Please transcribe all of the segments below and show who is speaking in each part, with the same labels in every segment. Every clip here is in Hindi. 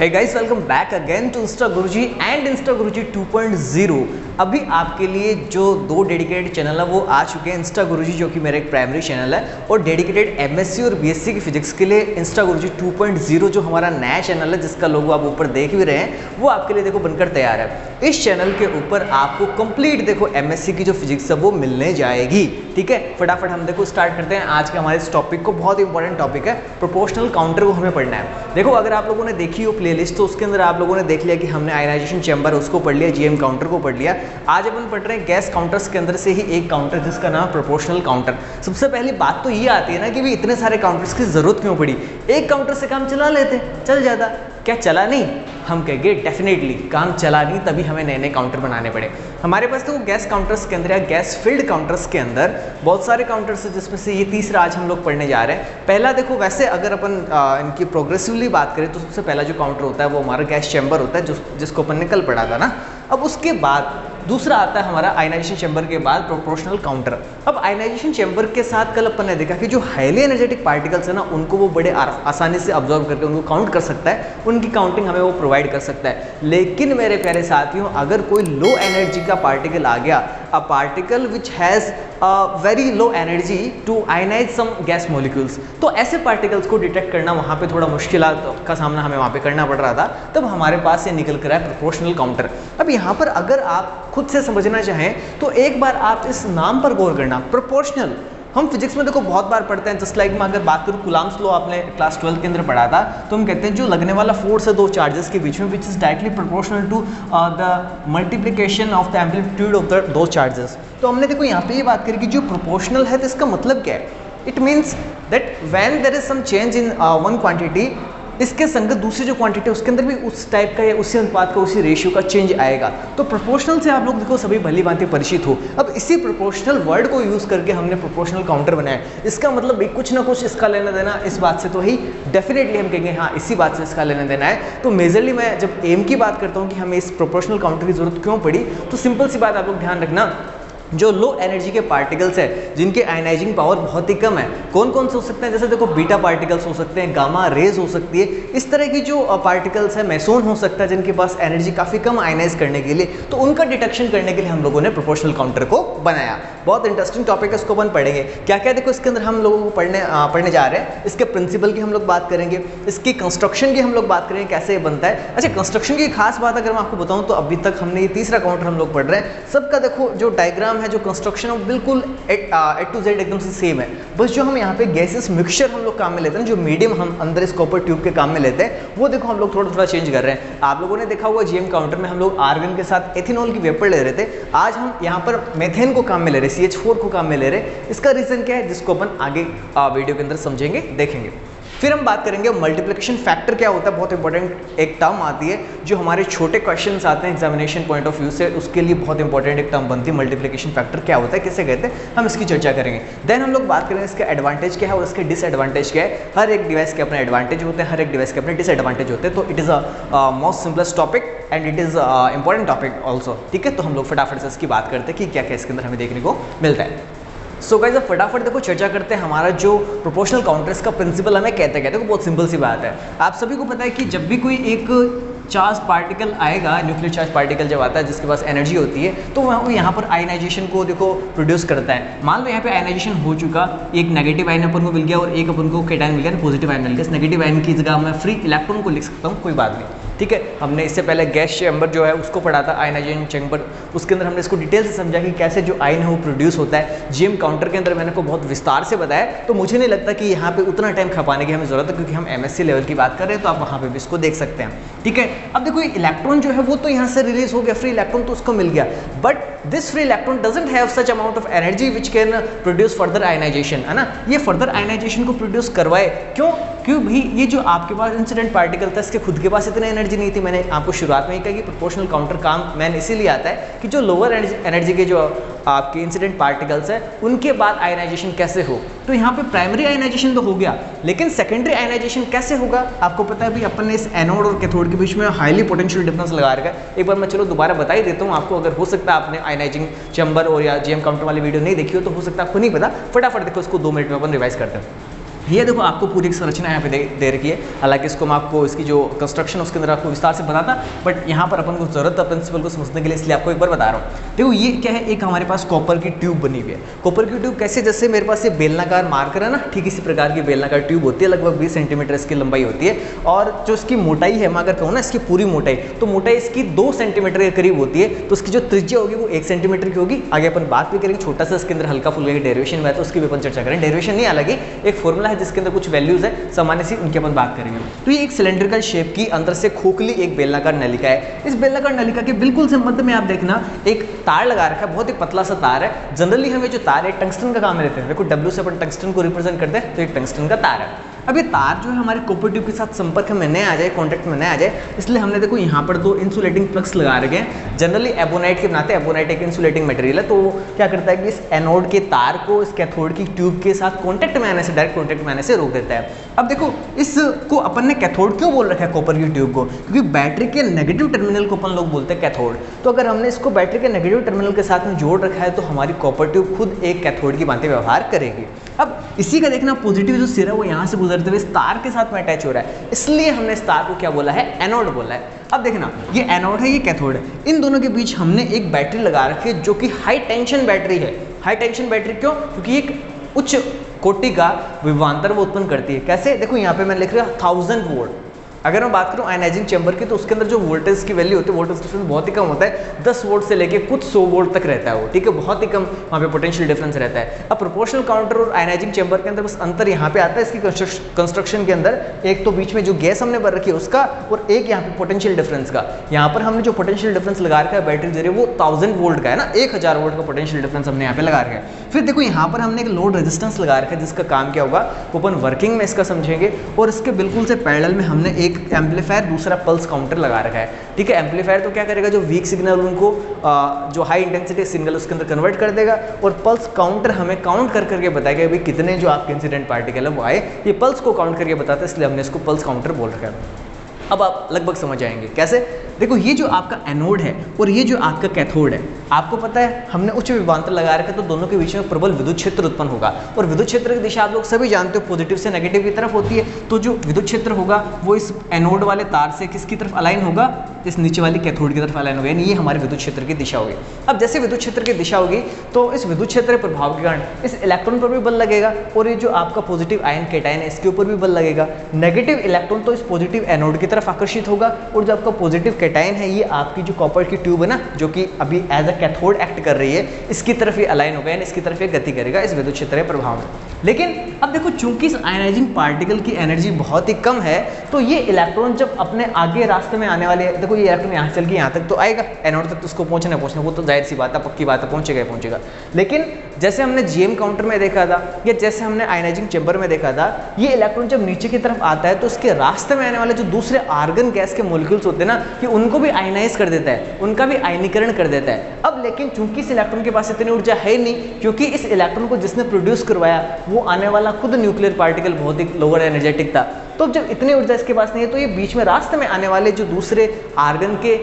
Speaker 1: Hey guys, welcome back again to Insta Guruji and Insta Guruji 2.0। अभी आपके लिए जो दो डेडिकेटेड चैनल है वो आ चुके हैं। इंस्टा गुरुजी जो कि मेरा एक प्राइमरी चैनल है, और डेडिकेटेड एमएससी और बीएससी की फिजिक्स के लिए इंस्टा गुरुजी 2.0 जो हमारा नया चैनल है, जिसका लोगो आप ऊपर देख भी रहे हैं, वो आपके लिए देखो बनकर तैयार है। इस चैनल के ऊपर आपको कंप्लीट देखो एमएससी की जो फिजिक्स है वो मिलने जाएगी। ठीक है, फटाफट हम देखो स्टार्ट करते हैं आज के हमारे इस टॉपिक को। बहुत इंपॉर्टेंट टॉपिक है, प्रोपोर्शनल काउंटर को हमें पढ़ना है। देखो, अगर आप लोगों ने देखी हो प्लेलिस्ट तो उसके अंदर आप लोगों ने देख लिया कि हमने आयनाइजेशन चैम्बर उसको पढ़ लिया, जीएम काउंटर को पढ़ लिया। आज अपन पढ़ रहे हैं गैस काउंटर्स के अंदर से ही एक काउंटर जिसका नाम प्रोपोर्शनल काउंटर। सबसे पहली बात तो ये आती है ना कि भाई इतने सारे काउंटर्स की जरूरत क्यों पड़ी? एक काउंटर से काम चला लेते, चल जाता। क्या चला नहीं? हम कहेंगे डेफिनेटली काम चला नहीं, तभी हमें नए नए काउंटर बनाने पड़े। हमारे पास तो गैस काउंटर्स के अंदर या गैस फील्ड काउंटर्स के अंदर बहुत सारे काउंटर्स हैं, जिसमें से ये तीसरा आज हम लोग पढ़ने जा रहे हैं। पहला देखो, वैसे अगर अपन इनकी प्रोग्रेसिवली बात करें तो सबसे पहला जो काउंटर होता है वो हमारा गैस चैम्बर होता है, जिसको अपन ने कल पढ़ा था ना। अब उसके बाद दूसरा आता है हमारा आयनाइजेशन चैम्बर के बाद प्रोपोर्शनल काउंटर। अब आयनाइजेशन चैम्बर के साथ कल अपन ने देखा कि जो हाईली एनर्जेटिक पार्टिकल्स है ना, उनको वो बड़े आसानी से ऑब्जर्व करके उनको काउंट कर सकता है, उनकी काउंटिंग हमें वो प्रोवाइड कर सकता है। लेकिन मेरे प्यारे साथियों, अगर कोई लो एनर्जी का पार्टिकल आ गया, a particle which has very low energy to ionise some gas molecules, तो ऐसे पार्टिकल्स को डिटेक्ट करना वहाँ पे थोड़ा मुश्किलात का सामना हमें वहाँ पे करना पड़ रहा था। तब हमारे पास ये निकल कर आया प्रोपोर्शनल काउंटर। अब यहाँ पर अगर आप खुद से समझना चाहें तो एक बार आप इस नाम पर गौर करना, प्रोपोर्शनल। हम फिजिक्स में देखो बहुत बार पढ़ते हैं, जस्ट लाइक मैं अगर बात करूँ कुलाम्स लॉ आपने क्लास 12 के अंदर पढ़ा था, तो हम कहते हैं जो लगने वाला फोर्स है दो चार्जेस के बीच में, which is directly proportional to the multiplication of the amplitude of the दो चार्जेस। तो हमने देखो यहाँ पे ये बात करी कि जो प्रोपोर्शनल है तो इसका मतलब क्या है? It means that when there is some change in one quantity, इसके संगत दूसरी जो क्वांटिटी है उसके अंदर भी उस टाइप का या उसी अनुपात का, उसी रेशियो का चेंज आएगा। तो प्रोपोर्शनल से आप लोग देखो सभी भली भांति परिचित हो। अब इसी प्रोपोर्शनल वर्ड को यूज करके हमने प्रोपोर्शनल काउंटर बनाया। इसका मतलब भी कुछ ना कुछ इसका लेना देना इस बात से तो ही डेफिनेटली हम कहेंगे हाँ इसी बात से इसका लेना देना है। तो मेजरली मैं जब एम की बात करता हूँ कि हमें इस प्रोपोर्शनल काउंटर की जरूरत क्यों पड़ी, तो सिंपल सी बात आप लोग ध्यान रखना, जो लो एनर्जी के पार्टिकल्स है जिनके आयनाइजिंग पावर बहुत ही कम है, कौन कौन से हो सकते हैं? जैसे देखो बीटा पार्टिकल्स हो सकते हैं, गामा रेज हो सकती है, इस तरह की जो पार्टिकल्स है, मेसोन हो सकता है जिनके पास एनर्जी काफ़ी कम आयनाइज करने के लिए, तो उनका डिटेक्शन करने के लिए हम लोगों ने प्रोपोर्शनल काउंटर को बनाया। बहुत इंटरेस्टिंग टॉपिक है, इसको अपन पढ़ेंगे। क्या क्या देखो इसके अंदर हम लोगों को पढ़ने जा रहे हैं। इसके प्रिंसिपल की हम लोग बात करेंगे, इसकी कंस्ट्रक्शन की हम लोग बात करेंगे, कैसे ये बनता है। अच्छा, कंस्ट्रक्शन की खास बात अगर मैं आपको बताऊँ तो अभी तक हमने ये तीसरा काउंटर हम लोग पढ़ रहे हैं, सबका देखो जो डायग्राम है, जो कंस्ट्रक्शन बिल्कुल ए टू जेड एकदम से सेम है। बस जो हम यहाँ पे गैसेस मिक्सचर हम लोग काम में लेते हैं, जो मीडियम हम अंदर इस कॉपर ट्यूब के काम में लेते हैं, वो देखो हम लोग थोड़ा थोड़ा चेंज कर रहे हैं। आप लोगों ने देखा होगा जीएम काउंटर में हम लोग आर्गन के साथ एथेनॉल की वेपर ले रहे थे, आज हम यहाँ पर मेथेन को काम में ले रहे हैं, CH4 को काम में ले रहे हैं। इसका रीजन क्या है, जिसको अपन आगे वीडियो के अंदर समझेंगे, देखेंगे। फिर हम बात करेंगे मल्टीप्लिकेशन फैक्टर क्या होता है। बहुत इंपॉर्टेंट एक टर्म आती है जो हमारे छोटे क्वेश्चंस आते हैं एग्जामिनेशन पॉइंट ऑफ व्यू से, उसके लिए बहुत इंपॉर्टेंट एक टर्म बनती है। मल्टीप्लिकेशन फैक्टर क्या होता है, किसे कहते हैं, हम इसकी चर्चा करेंगे। देन हम लोग बात करेंगे इसका एडवांटेज क्या है और इसके डिसएडवांटेज क्या है। हर एक डिवाइस के अपने एडवांटेज होते हैं, हर एक डिवाइस के अपने डिसएडवांटेज होते हैं। तो it is a most simplest topic and it is important topic also. ठीक है, तो हम लोग फटाफट से इसकी बात करते हैं कि क्या क्या इसके अंदर हमें देखने को मिलता है। सो गाइस, अब फटाफट देखो चर्चा करते हैं हमारा जो प्रोपोर्शनल काउंटर्स का प्रिंसिपल हमें कहते हैं। देखो बहुत सिंपल सी बात है, आप सभी को पता है कि जब भी कोई एक चार्ज पार्टिकल आएगा, न्यूक्लियर चार्ज पार्टिकल जब आता है जिसके पास एनर्जी होती है, तो वह यहाँ पर आयनाइजेशन को देखो प्रोड्यूस करता है। मान लो यहाँ पे आयनाइजेशन हो चुका, एक नेगेटिव आयन अपन को मिल गया और एक अपन को कैटायन मिल गया, पॉजिटिव आयन मिल गया। इस नेगेटिव आयन की जगह मैं फ्री इलेक्ट्रॉन को लिख सकता हूँ, कोई बात नहीं। ठीक है, हमने इससे पहले गैस चैम्बर जो है उसको पढ़ा था, आयनाइजेशन चैम्बर, उसके अंदर हमने इसको डिटेल से समझा कि कैसे जो आयन है वो प्रोड्यूस होता है। जीएम काउंटर के अंदर मैंने को बहुत विस्तार से बताया, तो मुझे नहीं लगता कि यहाँ पे उतना टाइम खपाने की हमें जरूरत है, क्योंकि हम एमएससी लेवल की बात कर रहे हैं, तो आप वहाँ पे भी इसको देख सकते हैं। ठीक है, अब देखो इलेक्ट्रॉन जो है वो तो यहाँ से रिलीज हो गया, फ्री इलेक्ट्रॉन तो उसको मिल गया, but this free electron doesn't have such amount of energy which can produce further ionisation, है ना। ये फर्दर आयनाइजेशन को प्रोड्यूस करवाए क्यों? क्यों भी ये जो आपके पास इंसिडेंट पार्टिकल था, इसके खुद के पास इतनी एनर्जी नहीं थी। मैंने आपको शुरुआत में ही कहा कि प्रोपोर्शनल काउंटर काम मैन इसीलिए आता है कि जो लोअर एनर्जी के जो आपके इंसिडेंट पार्टिकल्स है उनके बाद आयनाइजेशन कैसे हो। तो यहाँ पे प्राइमरी आयनाइजेशन तो हो गया, लेकिन सेकेंडरी आयनाइजेशन कैसे होगा? आपको पता है भाई, अपन ने इस एनोड और कैथोड के बीच में हाईली पोटेंशियल डिफरेंस लगा रखा है। एक बार मैं चलो दोबारा बता ही देता हूँ आपको, अगर हो सकता है आपने आयनाइजिंग चैम्बर और या जीएम काउंटर वाली वीडियो नहीं देखी हो तो हो सकता है आपको नहीं पता। फटाफट देखो, इसको 2 मिनट में अपन रिवाइज करते हैं। ये देखो आपको पूरी एक संरचना यहाँ पे दे रखी है। हालांकि इसको मैं आपको इसकी जो कंस्ट्रक्शन है उसके अंदर आपको विस्तार से बताता, बट यहाँ पर अपन को जरूरत है प्रिंसिपल को समझने के लिए, इसलिए आपको एक बार बता रहा हूँ। देखो ये क्या है, एक हमारे पास कॉपर की ट्यूब बनी हुई है। कॉपर की ट्यूब कैसे, जैसे मेरे पास ये बेलनाकार मार्कर है ना, ठीक इसी प्रकार की बेलनाकार ट्यूब होती है, लगभग 20 सेंटीमीटर इसकी लंबाई होती है। और जो इसकी मोटाई है, मैं अगर कहूँ ना इसकी पूरी मोटाई, तो मोटाई इसकी 2 सेंटीमीटर के करीब होती है। तो उसकी जो त्रिज्या होगी वो 1 सेंटीमीटर की होगी। आगे अपन बात भी करेंगे, छोटा सा इसके अंदर हल्का फुल्का डेरिवेशन हुआ है तो उसकी भी अपन चर्चा करें। डेरिवेशन नहीं, हालांकि एक फॉर्मूला है जिसके अंदर कुछ वैल्यूज है सामान्य सी, उनकी अपन बात करेंगे। तो ये एक सिलेंड्रिकल शेप की अंदर से खोखली एक बेलनाकार नलिका है। इस बेलनाकार नलिका के बिल्कुल से मध्य में आप देखना एक तार लगा रखा है, बहुत ही पतला सा तार है। जनरली हमें जो तार है टंगस्टन का काम में लेते हैं। देखो W से अपन टंगस्टन को रिप्रेजेंट करते हैं, तो एक टंगस्टन का तार है। अब ये तार जो है हमारे कॉपर ट्यूब के साथ संपर्क में न आ जाए, कॉन्टैक्ट में न आ जाए, इसलिए हमने देखो यहाँ पर 2 इंसुलेटिंग प्लग्स लगा रखे हैं। जनरली एबोनाइट के बनाते हैं। एबोनाइट एक इंसुलेटिंग मटेरियल है, तो वो क्या करता है कि इस एनोड के तार को इस कैथोड की ट्यूब के साथ कॉन्टैक्ट में आने से, डायरेक्ट कॉन्टैक्ट में आने से रोक देता है। अब देखो इसको अपन ने कैथोड क्यों बोल रखा है कॉपर की ट्यूब को, क्योंकि बैटरी के नेगेटिव टर्मिनल को अपन लोग बोलते हैं कैथोड। तो अगर हमने इसको बैटरी के नेगेटिव टर्मिनल के साथ में जोड़ रखा है तो हमारी कॉपर ट्यूब खुद एक कैथोड की भांति व्यवहार करेगी। अब इसी का देखना पॉजिटिव जो सिरा है वो यहाँ से गुजरते हुए इस तार के साथ में अटैच हो रहा है, इसलिए हमने इस तार को क्या बोला है, एनोड बोला है। अब देखना ये एनोड है, ये कैथोड है, इन दोनों के बीच हमने एक बैटरी लगा रखी है जो कि हाई टेंशन बैटरी है। हाई टेंशन बैटरी क्यों, क्योंकि एक उच्च कोटि का विभवांतर वो उत्पन्न करती है। कैसे, देखो यहाँ पे मैं लिख रहा हूँ 1000 वोल्ट। अगर मैं बात करूं आयनाइजिंग चैम्बर की, तो उसके अंदर जो वोल्टेज की वैल्यू होती है, वोल्टेज डिफरेंस बहुत ही कम होता है, 10 वोल्ट से लेके कुछ 100 वोल्ट तक रहता है वो, ठीक है, बहुत ही कम वहाँ पे पोटेंशियल डिफरेंस रहता है। अब प्रोपोर्शनल काउंटर और आयनाइजिंग चैम्बर के अंदर बस अंतर यहाँ पे आता है इसकी कंस्ट्रक्शन के अंदर, एक तो बीच में जो गैस हमने भर रखी है उसका, और एक यहाँ पे पोटेंशियल डिफरेंस का। यहाँ पर हमने जो पोटेंशियल डिफरेंस लगा रखा है बैटरी जरिए वो 1000 वोल्ट का है ना, 1000 वोल्ट का पोटेंशियल डिफरेंस हमने यहाँ पे लगा रखा है। फिर देखो यहाँ पर हमने एक लोड रेजिस्टेंस लगा रखा है जिसका काम क्या होगा वो अपन वर्किंग में इसका समझेंगे। और इसके बिल्कुल से पैरेलल में हमने एक एम्पलीफायर, दूसरा पल्स काउंटर लगा रखा है, ठीक है। एम्पलीफायर तो क्या करेगा, जो वीक सिग्नल उनको जो हाई इंटेंसिटी सिग्नल उसके अंदर कन्वर्ट कर देगा, और पल्स काउंटर हमें काउंट कर करके बताएगा भाई कितने जो आपके इंसिडेंट पार्टिकल है वो आए, ये पल्स को काउंट करके बताता है, इसलिए हमने इसको पल्स काउंटर बोल रखा है। अब आप लगभग समझ जाएंगे कैसे। देखो ये जो आपका एनोड है और ये जो आपका कैथोड है, आपको पता है हमने उच्च विभवांतर लगा रखा है, तो दोनों के बीच में प्रबल विद्युत क्षेत्र उत्पन्न होगा। और विद्युत क्षेत्र की दिशा आप लोग सभी जानते हो पॉजिटिव से नेगेटिव की तरफ होती है। तो जो विद्युत क्षेत्र होगा वो इस एनोड वाले तार से किसकी तरफ अलाइन होगा, इस नीचे वाली कैथोड की तरफ अलाइन होगा, यानी ये हमारे विद्युत क्षेत्र की दिशा होगी। अब जैसे विद्युत क्षेत्र की दिशा होगी तो इस विद्युत क्षेत्र के प्रभाव के कारण इस इलेक्ट्रॉन पर भी बल लगेगा, और ये जो आपका पॉजिटिव आयन कैटायन है इसके ऊपर भी बल लगेगा। नेगेटिव इलेक्ट्रॉन तो इस पॉजिटिव एनोड की तरफ आकर्षित होगा, और जो आपका पॉजिटिव कैटायन है ये आपकी जो कॉपर की ट्यूब है ना, जो कि अभी एज अ कैथोड एक्ट कर रही है, इसकी तरफ ये अलाइन होगा, यानी इसकी तरफ ये गति करेगा इस विद्युत क्षेत्र के प्रभाव में। लेकिन अब देखो चूंकि इस आयनाइजिंग पार्टिकल की एनर्जी बहुत ही कम है, तो ये इलेक्ट्रॉन जब अपने आगे रास्ते में आने वाले, देखो ये इलेक्ट्रॉन यहाँ चल के यहाँ तक तो आएगा, एनोड तक तो उसको पहुँचना वो तो जाहिर सी बात है, पक्की बात है, पहुँचेगा। लेकिन जैसे हमने जीएम काउंटर में देखा था या जैसे हमने आयनाइजिंग चैम्बर में देखा था, ये इलेक्ट्रॉन जब नीचे की तरफ आता है तो उसके रास्ते में आने वाले जो दूसरे आर्गन गैस के मॉलिक्यूल्स होते हैं ना, कि उनको भी आयनाइज कर देता है, उनका भी आयनीकरण कर देता है। अब लेकिन चूंकि इस इलेक्ट्रॉन के पास इतनी ऊर्जा है नहीं, क्योंकि इस इलेक्ट्रॉन को जिसने प्रोड्यूस करवाया वो आने वाला खुद न्यूक्लियर पार्टिकल बहुत ही लोअर एनर्जेटिक था। तो जब इतनी ऊर्जा इसके पास नहीं है तो ये बीच में रास्ते में आने वाले जो दूसरे आर्गन के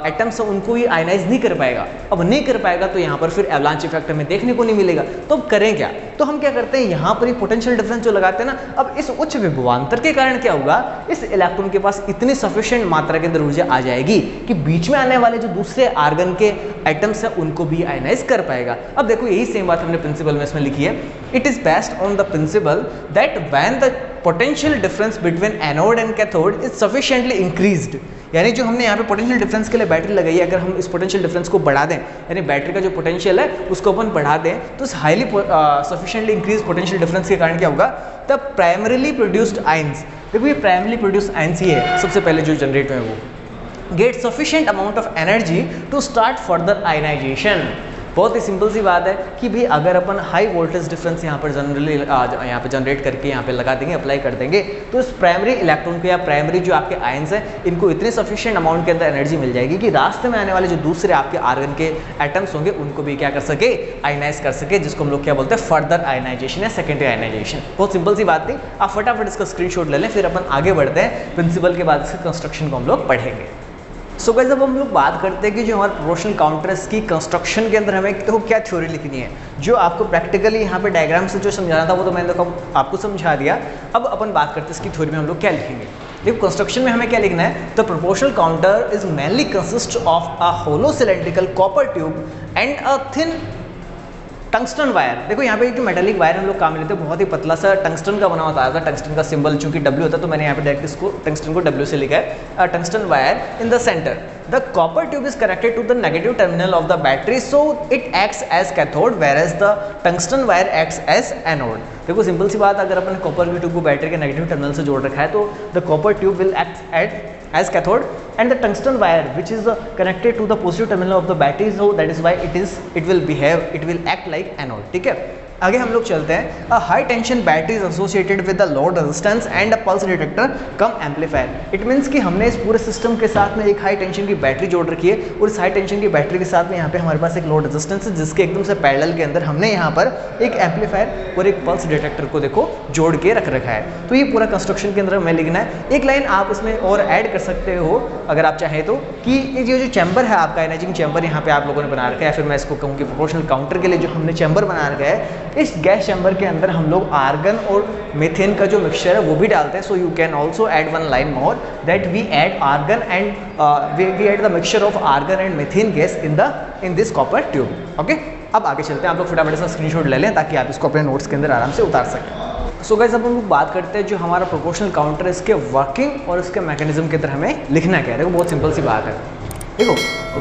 Speaker 1: एटम्स हैं उनको ये आयनाइज नहीं कर पाएगा। अब नहीं कर पाएगा तो यहाँ पर फिर एवलांच इफेक्ट हमें देखने को नहीं मिलेगा। तो अब करें क्या, तो हम क्या करते हैं, यहाँ पर ये पोटेंशियल डिफरेंस जो लगाते हैं ना, अब इस उच्च विभवांतर के कारण क्या होगा, इस इलेक्ट्रॉन के पास इतनी सफिशिएंट मात्रा के अंदर ऊर्जा आ जाएगी कि बीच में आने वाले जो दूसरे आर्गन के एटम्स हैं उनको भी आयनाइज कर पाएगा। अब देखो यही सेम बात हमने प्रिंसिपल में इसमें लिखी है। It is based on the principal that when the potential difference between anode and cathode is sufficiently increased, यानी जो हमने यहाँ पे पोटेंशियल डिफरेंस के लिए बैटरी लगाई है, अगर हम इस पोटेंशियल डिफरेंस को बढ़ा दें, यानी बैटरी का जो पोटेंशियल है उसको अपन बढ़ा दें, तो इस highly sufficiently increase potential difference के कारण क्या होगा, तब प्राइमरीली प्रोड्यूस्ड आयंस, देखो ये प्राइमरीली प्रोड्यूस्ड आयंस ही है सबसे पहले जो जनरेट हुए वो get sufficient amount of energy to start further ionisation. बहुत ही सिंपल सी बात है कि भाई अगर अपन हाई वोल्टेज डिफरेंस यहाँ पर जनरली यहाँ पे जनरेट करके यहाँ पे लगा देंगे, अप्लाई कर देंगे, तो इस प्राइमरी इलेक्ट्रॉन को या प्राइमरी जो आपके आयंस हैं इनको इतने सफिशिएंट अमाउंट के अंदर एनर्जी मिल जाएगी कि रास्ते में आने वाले जो दूसरे आपके आर्गन के एटम्स होंगे उनको भी क्या कर सके, आयनाइज कर सके, जिसको हम लोग क्या बोलते हैं फर्दर आयनाइजेशन या सेकेंडरी आयनाइजेशन। बहुत सिंपल सी बात थी, आप फटाफट इसका स्क्रीनशॉट ले लें, फिर अपन आगे बढ़ते हैं, प्रिंसिपल के बाद इसके कंस्ट्रक्शन को हम लोग पढ़ेंगे। सो गाइस अब हम लोग बात करते हैं कि जो हमारे प्रोपोर्शनल काउंटर्स की कंस्ट्रक्शन के अंदर हमें देखो क्या थ्योरी लिखनी है। जो आपको प्रैक्टिकली यहाँ पे डायग्राम से जो समझाना था वो तो मैंने आपको समझा दिया। अब अपन बात करते हैं इसकी थ्योरी में हम लोग क्या लिखेंगे। देखो कंस्ट्रक्शन में हमें क्या लिखना है, the proportional counter is mainly consist of a hollow cylindrical copper tube and a thin tungsten wire. देखो यहाँ पे एक जो मेटालिक वायर हम लोग काम लेते हैं बहुत ही पतला सा टंगस्टन का बना होता है। टंगस्टन का सिंबल चूंकि W होता है तो मैंने यहाँ पे डायरेक्ट इसको टंगस्टन को W से लिखा है। Tungsten wire in the centre, the copper tube is connected to the negative terminal of the battery so it acts as cathode whereas the tungsten wire acts as anode. देखो सिंपल सी बात, अगर अपन कॉपर की ट्यूब को बैटरी के नेगेटिव टर्मिनल से जोड़ रखा है तो the copper tube will act as cathode and the tungsten wire which is connected to the positive terminal of the battery, so that is why it will act like anode। ठीक है, आगे हम लोग चलते हैं। A high tension battery is associated with the load resistance and a pulse detector come amplifier. It means कि हमने इस पूरे सिस्टम के साथ में एक हाई टेंशन की बैटरी जोड़ रखी है और इस हाई टेंशन की बैटरी के साथ में यहाँ पे हमारे पास एक लोड रेजिस्टेंस है जिसके एकदम से पैरेलल के अंदर हमने यहाँ पर एक एम्पलीफायर और एक पल्स डिटेक्टर को देखो जोड़ के रख रखा है। तो ये पूरा कंस्ट्रक्शन के अंदर हमें लिखना है। एक लाइन आप इसमें और ऐड कर सकते हो अगर आप चाहें तो, कि ये जो चैम्बर है आपका एनर्जिंग चैम्बर यहाँ पे आप लोगों ने बना रखा है, फिर मैं इसको कहूँ कि प्रोपोर्शनल काउंटर के लिए जो हमने चैम्बर बना रखा है, इस गैस चैम्बर के अंदर हम लोग आर्गन और मीथेन का जो मिक्सचर है वो भी डालते हैं। So you can also add one line more that we add argon and we add the mixture of argon and methane gas in this copper tube. Okay, अब आगे चलते हैं। आप लोग फटाफट से स्क्रीनशॉट ले लें ताकि आप इसको अपने नोट्स के अंदर आराम से उतार सकें। सो गाइस अब हम लोग बात करते हैं जो हमारा प्रोपोर्शनल काउंटर है इसके वर्किंग और इसके मैकेनिज्म के अंदर हमें लिखना क्या है। देखो बहुत सिंपल सी बात है। देखो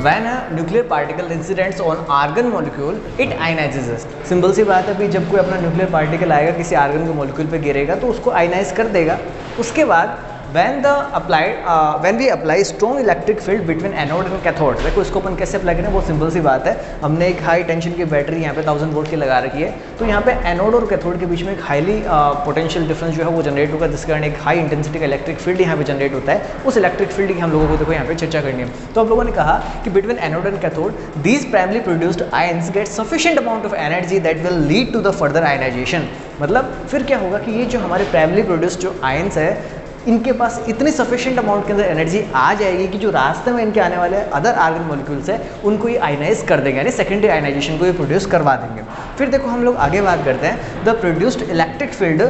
Speaker 1: when a nuclear particle incidents on argon molecule it ionizes। Simple सी बात है कि जब कोई अपना न्यूक्लियर पार्टिकल आएगा किसी आर्गन के मॉलिक्यूल पे गिरेगा तो उसको आयनाइज कर देगा। उसके बाद when we apply strong electric field between anode and cathode। देखो इसको अपन कैसे अप्लाई करें, बहुत सिंपल सी बात है। हमने एक हाई टेंशन की बैटरी यहाँ पे 1000 वोल्ट की लगा रखी है, तो यहाँ पे एनोड और कैथोड के बीच में एक हाईली पोटेंशियल डिफरेंस जो है वो जनरेट होगा जिसके कारण एक हाई इंटेंसिटी का इलेक्ट्रिक फील्ड यहाँ पे जनरेट होता है। उस इलेक्ट्रिक फील्ड की हम लोगों को देखो यहाँ पे चर्चा करनी है। तो हम लोगों ने कहा कि between anode and cathode these primarily produced ions get sufficient amount of energy that will lead to the further ionisation. मतलब फिर क्या होगा कि ये जो हमारे प्राइमली प्रोड्यूस्ड जो आयंस है इनके पास इतनी सफिशिएंट अमाउंट के अंदर एनर्जी आ जाएगी कि जो रास्ते में इनके आने वाले अदर आर्गन मॉलिक्यूल्स है उनको ये आयनाइज कर देंगे, यानी सेकेंडरी आयनाइजेशन को ये प्रोड्यूस करवा देंगे। फिर देखो हम लोग आगे बात करते हैं, the produced electric field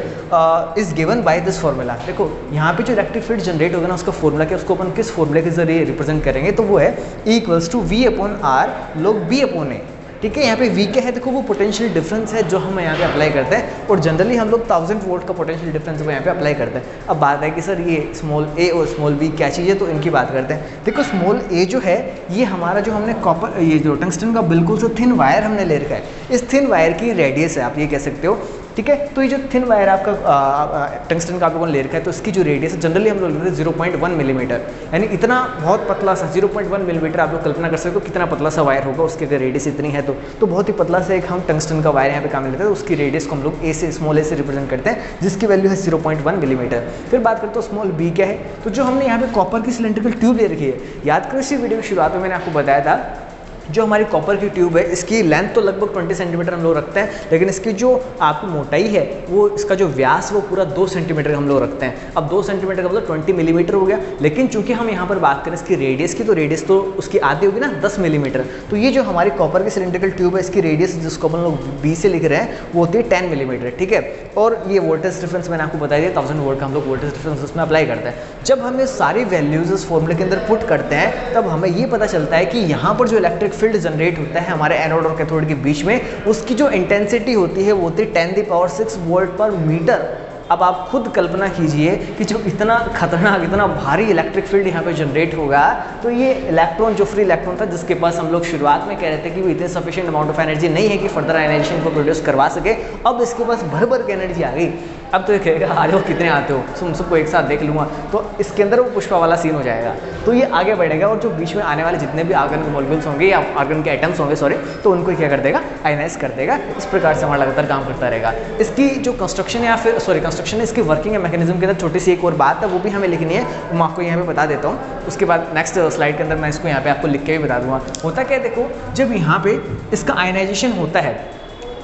Speaker 1: is given by this formula. देखो यहाँ पे जो इलेक्ट्रिक फील्ड जनरेट होगा ना उसका फॉर्मूला क्या, उसको अपन किस फॉर्मूले के जरिए रिप्रेजेंट करेंगे, तो वो है E = V/R log B/A। ठीक है, यहाँ पे V क्या है, देखो वो पोटेंशियल डिफरेंस है जो हम यहाँ पे अप्लाई करते हैं और जनरली हम लोग 1000 वोल्ट का पोटेंशियल डिफरेंस वो यहाँ पे अप्लाई करते हैं। अब बात है कि सर ये स्मॉल a और स्मॉल b क्या चीज़ है, तो इनकी बात करते हैं। देखो स्मॉल a जो है ये हमारा जो हमने कॉपर ये जो टंगस्टन का बिल्कुल से थिन वायर हमने ले रखा है, इस थिन वायर की रेडियस है, आप ये कह सकते हो। ठीक है, तो ये जो थिन वायर आपका टंगस्टन का आप लोगों ने ले रखा है तो इसकी जो रेडियस है जनरली हम लोग लेते हैं 0.1 मिलीमीटर, यानी इतना बहुत पतला सा 0.1 मिलीमीटर। आप लोग कल्पना कर सकते हो कितना पतला सा वायर होगा, उसकी अगर रेडियस इतनी है तो बहुत ही पतला सा एक हम टंगस्टन का वायर यहाँ पे काम लेते हैं। तो उसकी रेडियस को हम लोग स्मॉल ए से रिप्रेजेंट करते हैं जिसकी वैल्यू है 0.1 मिलीमीटर। फिर बात करते हो स्मॉल बी क्या है, तो जो हमने यहाँ पे कॉपर की सिलेंड्रिकल ट्यूब ले रखी है, याद करो इसी वीडियो की शुरुआत में मैंने आपको बताया था जो हमारी कॉपर की ट्यूब है इसकी लेंथ तो लगभग 20 सेंटीमीटर हम लोग रखते हैं, लेकिन इसकी जो आपकी मोटाई है वो इसका जो व्यास वो पूरा 2 सेंटीमीटर हम लोग रखते हैं। अब 2 सेंटीमीटर का मतलब 20 मिलीमीटर हो गया, लेकिन चूंकि हम यहाँ पर बात करें इसकी रेडियस की, तो रेडियस तो उसकी आधी होगी ना 10 मिलीमीटर। तो ये जो हमारी कॉपर की सिलेंड्रिकल ट्यूब है इसकी रेडियस जिसको हम लोग बी से लिख रहे हैं वो होती है 10 मिलीमीटर। ठीक है, और ये वोल्टेज डिफरेंस मैंने आपको बताया 1000 वोल्ट का हम लोग वोल्टेज डिफरेंस उसमें अप्लाई करते हैं। जब हम ये सारी वैल्यूज इस फॉर्मूले के अंदर पुट करते हैं तब हमें ये पता चलता है कि यहाँ पर जो इलेक्ट्रिक फील्ड जनरेट होता है हमारे एनोड और कैथोड के बीच में, उसकी जो इंटेंसिटी होती है वो होती है 10⁶ वोल्ट पर मीटर। अब आप खुद कल्पना कीजिए कि जो इतना खतरनाक इतना भारी इलेक्ट्रिक फील्ड यहाँ पे जनरेट होगा, तो ये इलेक्ट्रॉन जो फ्री इलेक्ट्रॉन था जिसके पास हम लोग शुरुआत में कह रहे थे कि वो इतने सफिशिएंट अमाउंट ऑफ एनर्जी नहीं है कि फर्दर आयनाइजेशन को प्रोड्यूस करवा सके, अब इसके पास भर की एनर्जी आ गई। अब तो ये कहेगा आ जाओ कितने आते हो, तुम सबको एक साथ देख लूँगा, तो इसके अंदर वो पुष्पा वाला सीन हो जाएगा। तो ये आगे बढ़ेगा और जो बीच में आने वाले जितने भी आर्गन के मॉलिक्यूल्स होंगे या आर्गन के एटम्स होंगे तो उनको क्या कर देगा, आयनाइज कर देगा। इस प्रकार से हमारा लगातार काम करता रहेगा। इसकी जो कंस्ट्रक्शन या फिर कंस्ट्रक्शन है, इसकी वर्किंग मैकेनिज्म के अंदर छोटी सी एक और बात है वो भी हमें लिखनी है, वो मैं आपको यहाँ पे बता देता हूँ। उसके बाद नेक्स्ट स्लाइड के अंदर मैं इसको यहाँ पे आपको लिख के भी बता दूंगा। होता क्या है, देखो जब यहाँ पे इसका आयनाइजेशन होता है,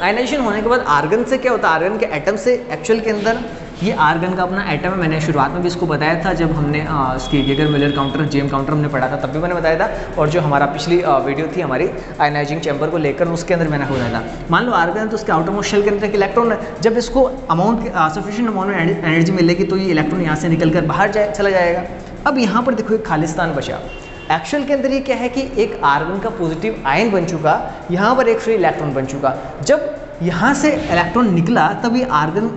Speaker 1: आयनाइजेशन होने के बाद आर्गन से क्या होता है, आर्गन के एटम से एक्चुअल के अंदर ये आर्गन का अपना एटम है। मैंने शुरुआत में भी इसको बताया था जब हमने इसकी गेगर मिलर काउंटर जेम काउंटर हमने पढ़ा था, तब भी मैंने बताया था। और जो हमारा पिछली वीडियो थी हमारी आयनाइजिंग चैम्बर को लेकर, उसके अंदर मैंने बताया था। मान लो आर्गन है तो उसके आउटर मोस्ट शेल के अंदर एक इलेक्ट्रॉन है। जब इसको सफिशिएंट अमाउंट में एनर्जी मिलेगी तो ये इलेक्ट्रॉन यहाँ से निकल कर बाहर चला जाएगा। अब यहाँ पर देखो एक खालिस्तान बचा। एक्चुअल के अंदर ये क्या है कि एक आर्गन का पॉजिटिव आयन बन चुका, यहाँ पर एक फ्री इलेक्ट्रॉन बन चुका। जब यहाँ से इलेक्ट्रॉन निकला तब ये आर्गन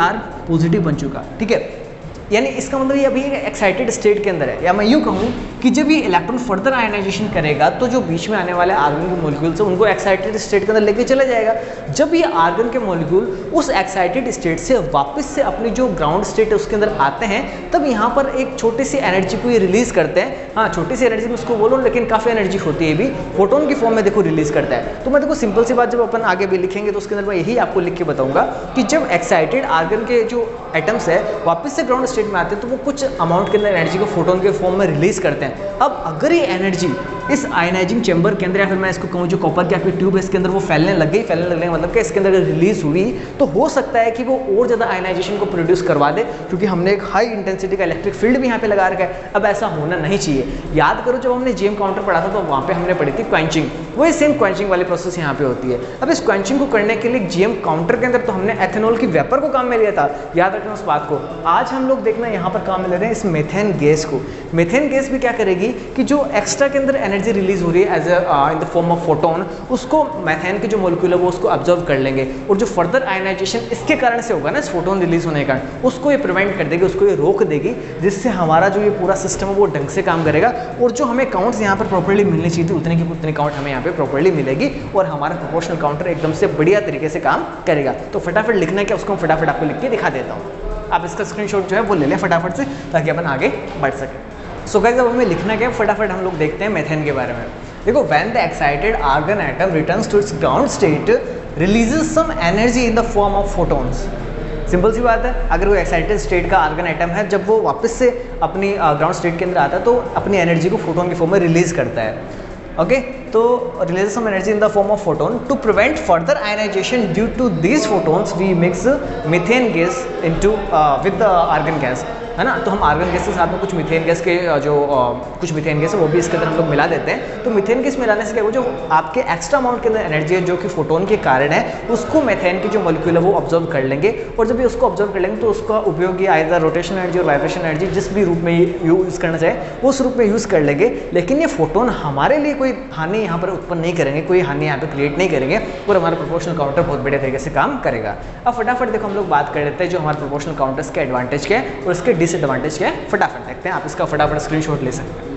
Speaker 1: Ar पॉजिटिव बन चुका, ठीक है। यानी इसका मतलब ये अभी एक एक्साइटेड स्टेट के अंदर है। या मैं यूँ कहूँ कि जब ये इलेक्ट्रॉन फर्दर आयनाइजेशन करेगा तो जो बीच में आने वाले आर्गन के मॉलिक्यूल्स हैं उनको एक्साइटेड स्टेट के अंदर लेके चला जाएगा। जब ये आर्गन के मॉलिक्यूल उस एक्साइटेड स्टेट से वापस से अपनी जो ग्राउंड स्टेट है उसके अंदर आते हैं, तब यहाँ पर एक छोटी सी एनर्जी को ये रिलीज करते हैं। हाँ, छोटी सी एनर्जी में उसको बोलो, लेकिन काफ़ी एनर्जी होती है, भी फोटोन की फॉर्म में देखो रिलीज करता है। तो मैं देखो सिंपल सी बात जब अपन आगे भी लिखेंगे तो उसके अंदर मैं यही आपको लिख के बताऊंगा कि जब एक्साइटेड आर्गन के जो एटम्स है वापस से ग्राउंड स्टेट में आते हैं तो वो कुछ अमाउंट के अंदर एनर्जी को फोटोन के फॉर्म में रिलीज करते हैं। अब अगर ये एनर्जी इस आयनाइजिंग चैम्बर के अंदर, या फिर मैं इसको कहूँ जो कॉपर की आपकी ट्यूब है इसके अंदर वो फैलने लग गई, मतलब कि इसके अंदर अगर रिलीज हुई तो हो सकता है कि वो और ज़्यादा आयनाइजेशन को प्रोड्यूस करवा दे, क्योंकि हमने एक हाई इंटेंसिटी का इलेक्ट्रिक फील्ड भी यहाँ पे लगा रखा है। अब ऐसा होना नहीं चाहिए। याद करो जब हमने जेम काउंटर पढ़ा था तो वहाँ पे हमने पढ़ी थी क्वेंचिंग, वही सेम क्वेंचिंग वाली प्रोसेस यहाँ पे होती है। अब इस क्वेंचिंग को करने के लिए जेम काउंटर के अंदर तो हमने एथेनॉल की वेपर को काम में लिया था, याद रखना उस बात को। आज हम लोग देखना यहाँ पर काम में ले रहे हैं इस मेथेन गैस को। मेथेन गैस भी क्या करेगी कि जो एक्स्ट्रा के अंदर एनर्जी रिलीज हो रही है as in the form of photon, उसको मेथेन के जो मॉलिक्यूल है वो उसको ऑब्जर्व कर लेंगे, और जो फर्दर आयनाइजेशन इसके कारण से होगा ना, इस फोटोन रिलीज होने का, उसको ये प्रिवेंट कर देगी, उसको ये रोक देगी, जिससे हमारा जो ये पूरा सिस्टम है वो ढंग से काम करेगा। और जो हमें काउंट्स यहाँ पर प्रॉपर्ली मिलनी चाहिए थी उतने की उतनी काउंट हमें यहाँ पे प्रॉपर्ली मिलेगी, और हमारा प्रोपोर्शनल काउंटर एकदम से बढ़िया तरीके से काम करेगा। तो फटाफट लिखना क्या, उसको फटाफट आपको लिख के दिखा देता हूँ। आप इसका स्क्रीनशॉट जो है वो ले लें फटाफट से, ताकि अपन आगे बढ़ सकें। सो गाइस, अब हमें लिखना क्या है फटाफट हम लोग देखते हैं मेथेन के बारे में। देखो, when the excited argon atom returns to its ground state releases some energy in the form of photons. Simple सी बात है, अगर वो एक्साइटेड स्टेट का आर्गन एटम है, जब वो वापस से अपनी ग्राउंड स्टेट के अंदर आता है तो अपनी एनर्जी को फोटोन की फॉर्म में रिलीज करता है। ओके, तो release some energy in the form of photon to prevent further ionisation due to these photons we mix methane gas into with the argon gas, है ना। तो हम आर्गन गैस के साथ में कुछ मीथेन गैस के कुछ मीथेन गैस है वो भी इसके अंदर हम लोग मिला देते हैं। तो मीथेन गैस मिलाने से क्या हो, जो आपके एक्स्ट्रा अमाउंट के अंदर एनर्जी है जो कि फोटोन के कारण है, उसको मीथेन की जो मॉलिक्यूल है वो ऑब्जर्व कर लेंगे, और जब ये उसको ऑब्जर्व कर लेंगे तो उसका उपयोग ये आइदर रोटेशन एनर्जी और वाइब्रेशन एनर्जी जिस भी रूप में यूज़ करना चाहे वो उस रूप में यूज़ कर लेंगे। लेकिन ये फोटोन हमारे लिए कोई हानि यहाँ पर उत्पन्न नहीं करेंगे, कोई हानि यहाँ पर क्रिएट नहीं करेंगे, और हमारा प्रोपोर्शनल काउंटर बहुत बढ़िया तरीके से काम करेगा। अब फटाफट देखो हम लोग बात कर लेते हैं जो हमारे प्रोपोर्शनल काउंटर्स के एडवांटेज क्या है और इसके डिसएडवांटेज क्या है, फटाफट देखते हैं। आप इसका फटाफट स्क्रीनशॉट ले सकते हैं।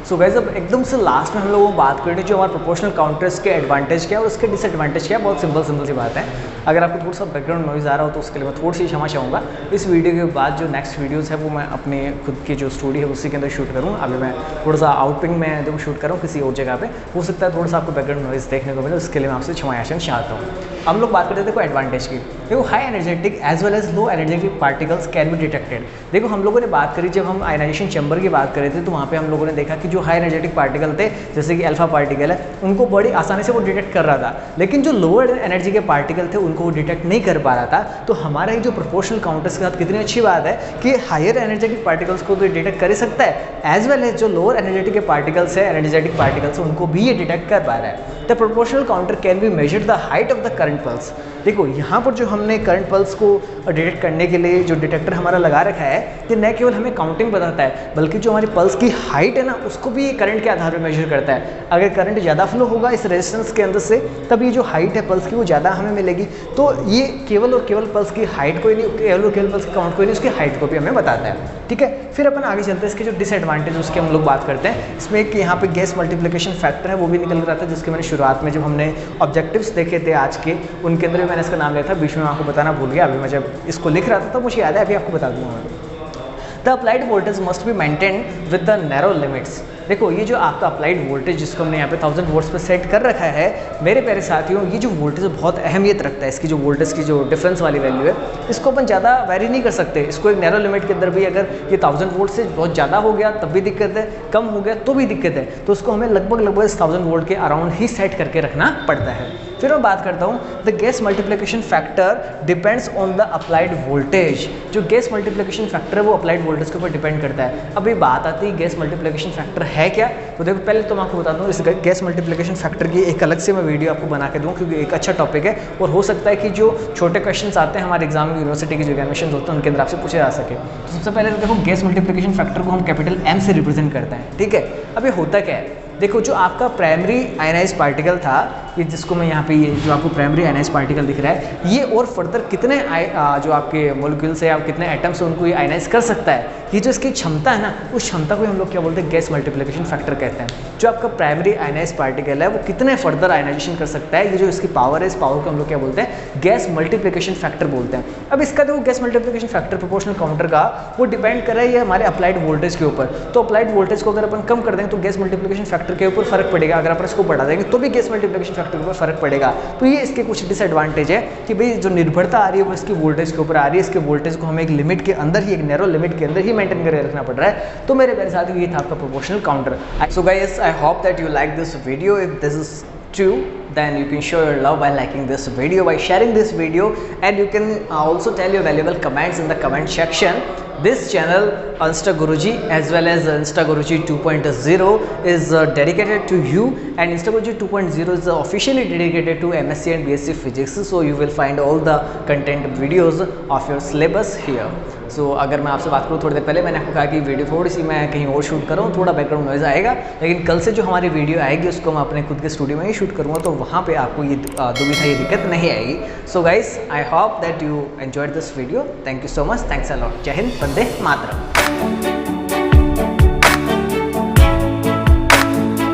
Speaker 1: सो गाइस, अब एकदम से लास्ट में हम लोगों को बात करनी जो हमारे प्रोपोर्शनल काउंटर्स के एडवांटेज क्या है और उसके डिसएडवांटेज क्या है। बहुत सिंपल सी बात है। अगर आपको थोड़ा सा बैकग्राउंड नॉइज़ आ रहा हो तो उसके लिए मैं थोड़ी सी क्षमा चाहूँगा। इस वीडियो के बाद जो नेक्स्ट वीडियोज़ है वो मैं अपने खुद की जो स्टूडियो है उसी के अंदर शूट करूँ। अभी मैं थोड़ा सा आउटपिंग में जब शूट करूँ किसी और जगह पे, हो सकता है थोड़ा सा आपको बैकग्राउंड नॉइज़ देखने को मिले, उसके लिए मैं आपसे क्षमा याचना चाहता हूँ। हम लोग बात करते हैं देखो एडवांटेज की। देखो, high energetic as well as low energetic particles can be detected. देखो, हम लोगों ने बात करी जब हम आयनाइजेशन चैम्बर की बात कर रहे थे तो वहाँ पे हम लोगों ने देखा कि जो हाई एनर्जेटिक पार्टिकल थे जैसे कि अल्फा पार्टिकल है, उनको बड़ी आसानी से वो डिटेक्ट कर रहा था, लेकिन जो लोअर एनर्जी के पार्टिकल थे उनको वो डिटेक्ट नहीं कर पा रहा था। तो हमारा ही जो प्रोपोर्शनल काउंटर्स के साथ कितनी अच्छी बात है कि हायर एनर्जेटिक पार्टिकल्स को तो डिटेक्ट कर ही सकता है, एज वेल एज जो लोअर एनर्जेटिक पार्टिकल्स है, एनर्जेटिक पार्टिकल्स है, उनको भी ये डिटेक्ट कर पा रहा है। The proportional counter can be measure the height of the current pulse. देखो, यहाँ पर जो हमने करंट पल्स को डिटेक्ट करने के लिए जो डिटेक्टर हमारा लगा रखा है, ये न केवल हमें काउंटिंग बताता है बल्कि जो हमारी पल्स की हाइट है ना उसको भी ये करंट के आधार पर मेजर करता है। अगर करंट ज़्यादा फ्लो होगा इस रेजिस्टेंस के अंदर से, तब ये जो हाइट है पल्स की वो ज़्यादा हमें मिलेगी। तो ये केवल और केवल पल्स की हाइट को ही नहीं, केवल और केवल पल्स की काउंट को ही नहीं, उसकी हाइट को भी हमें बताता है। ठीक है, फिर अपन आगे चलते हैं। इसके जो डिसएडवांटेज उसके हम लोग बात करते हैं। इसमें एक यहाँ पे गैस मल्टीप्लिकेशन फैक्टर है वो भी निकल रहा था, जिसके मैंने शुरुआत में जब हमने ऑब्जेक्टिव्स देखे थे आज के, उनके अंदर भी मैंने इसका नाम लिया था, बीच में आपको बताना भूल गया। अभी मैं जब इसको लिख रहा था तो मुझे याद है, अभी आपको बता दूंगा। The applied voltage must be maintain with the narrow limits. देखो, ये जो आपका अप्लाइड वोल्टेज जिसको हमने यहाँ पे 1000 वोल्ट्स पे सेट कर रखा है, मेरे प्यारे साथियों, ये जो वोल्टेज बहुत अहमियत रखता है। इसकी जो वोल्टेज की जो डिफरेंस वाली वैल्यू है, इसको अपन ज़्यादा वेरी नहीं कर सकते। इसको एक नैरो लिमिट के अंदर भी, अगर ये 1000 वोल्ट से बहुत ज़्यादा हो गया तब भी दिक्कत है, कम हो गया तो भी दिक्कत है। तो उसको हमें लगभग 1000 वोल्ट के अराउंड ही सेट करके रखना पड़ता है। फिर मैं बात करता हूँ the gas multiplication factor depends on the applied voltage. जो गैस मल्टीप्लिकेशन फैक्टर है वो अप्लाइड वोल्टेज के ऊपर डिपेंड करता है। अब ये बात आती है गैस मल्टीप्लिकेशन फैक्टर है क्या, तो देखो पहले तो मैं आपको बताता हूँ इस गैस मल्टीप्लिकेशन फैक्टर की एक अलग से मैं वीडियो आपको बना के दूँ, क्योंकि एक अच्छा टॉपिक है और हो सकता है कि जो छोटे क्वेश्चन आते हैं हमारे एग्जाम में, यूनिवर्सिटी के जो एग्जामिनेशन होते हैं उनके अंदर आपसे पूछे जा सके। तो सबसे पहले तो देखो गैस मल्टीप्लिकेशन फैक्टर को हम कैपिटल M से रिप्रेजेंट करते हैं, ठीक है। अब ये होता क्या है, देखो जो आपका प्राइमरी आयनाइज पार्टिकल था, ये जिसको मैं यहाँ पे ये जो आपको प्राइमरी आयनाइज पार्टिकल दिख रहा है, ये और फर्दर कितने जो आपके मॉलिक्यूल्स है या कितने एटम्स हैं उनको ये आयनाइज कर सकता है, ये जो इसकी क्षमता है ना, उस क्षमता को हम लोग क्या बोलते हैं, गैस मल्टीप्लिकेशन फैक्टर कहते हैं। जो आपका प्राइमरी आयनाइज पार्टिकल है वो कितने फर्दर आयनाइजेशन कर सकता है, ये जो इसकी पावर है, इस पावर को हम लोग क्या बोलते हैं, गैस मल्टीप्लिकेशन फैक्टर बोलते हैं। अब इसका देखो gas multiplication factor proportional counter का वो डिपेंड कर रहा है ये हमारे अप्लाइड वोल्टेज के ऊपर। तो अप्लाइड वोल्टेज को अगर अपन कम कर देंगे तो गैस मल्टीप्लिकेशन फैक्टर के ऊपर फर्क पड़ेगा, अगर अपन इसको बढ़ा देंगे तो भी गैस मल्टीप्लिकेशन फैक्टर के ऊपर फर्क पड़ेगा। तो ये इसके कुछ डिसएडवांटेज है कि भाई जो निर्भरता आ रही है वो इसकी वोल्टेज के ऊपर आ रही है, इसके वोल्टेज को हमें एक लिमिट के अंदर ही, एक नैरो लिमिट के अंदर ही मेंटेन करके रखना पड़ रहा है। तो मेरे साथ ये था आपका proportional counter. So guys, I hope that you like this video. If this is true, then you can show your love by liking this video, by sharing this video, and you can also tell your valuable comments in the comment section. This channel Insta Guruji as well as Insta Guruji 2.0 is dedicated to you, and Insta Guruji 2.0 is officially dedicated to MSc and BSc Physics, so you will find all the content videos of your syllabus here. So अगर मैं आपसे बात करूँ, थोड़ी देर पहले मैंने आपको कहा कि वीडियो थोड़ी सी मैं कहीं और शूट कर रहा हूँ, थोड़ा बैकग्राउंड नॉइज़ आएगा, लेकिन कल से जो हमारी वीडियो आएगी उसको मैं अपने खुद के स्टूडियो में ही शूट करूँगा, तो वहाँ पे आपको ये दुविधा, ये दिक्कत नहीं आएगी। So guys, I hope that you enjoyed this video. Thank you so much, thanks a lot. जय हिंद, वंदे मातरम।